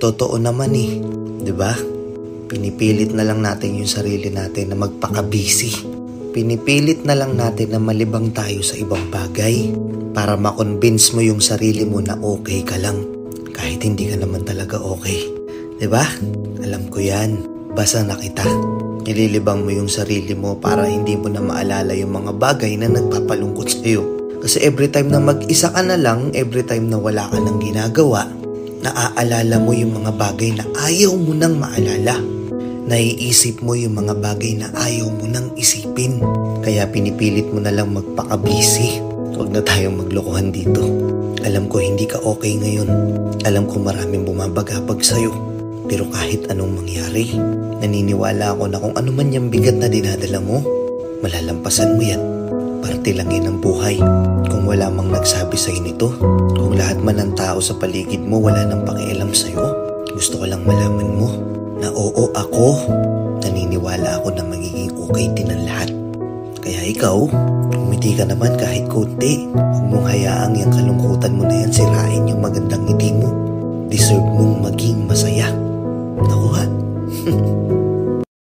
Totoo naman eh, 'di ba? Pinipilit na lang natin yung sarili natin na magpaka-busy. Pinipilit na lang natin na malibang tayo sa ibang bagay para ma-convince mo yung sarili mo na okay ka lang kahit hindi ka naman talaga okay. 'Di ba? Alam ko 'yan. Basa na kita. Nililibang mo yung sarili mo para hindi mo na maalala yung mga bagay na nagpapalungkot sa'yo. Kasi every time na mag-isa ka na lang, every time na wala ka nang ginagawa, naaalala mo yung mga bagay na ayaw mo nang maalala. Naiisip mo yung mga bagay na ayaw mo nang isipin. Kaya pinipilit mo na lang magpaka-busy. Huwag na tayong maglokohan dito. Alam ko hindi ka okay ngayon. Alam ko maraming bumabagabag sa'yo. Pero kahit anong mangyari, naniniwala ako na kung ano man yung bigat na dinadala mo, malalampasan mo yan. Parte lang yan ng buhay. Kung wala mang nagsabi sa'yo nito, kung lahat man ng tao sa paligid mo wala nang pakialam sa'yo, gusto ko lang malaman mo na oo ako, naniniwala ako na magiging okay din ang lahat. Kaya ikaw, umiti ka naman kahit konti. Huwag mong hayaang yung kalungkutan mo na yan sirain yung magandang ngiti mo. Deserve mong maging masaya. Nakuha?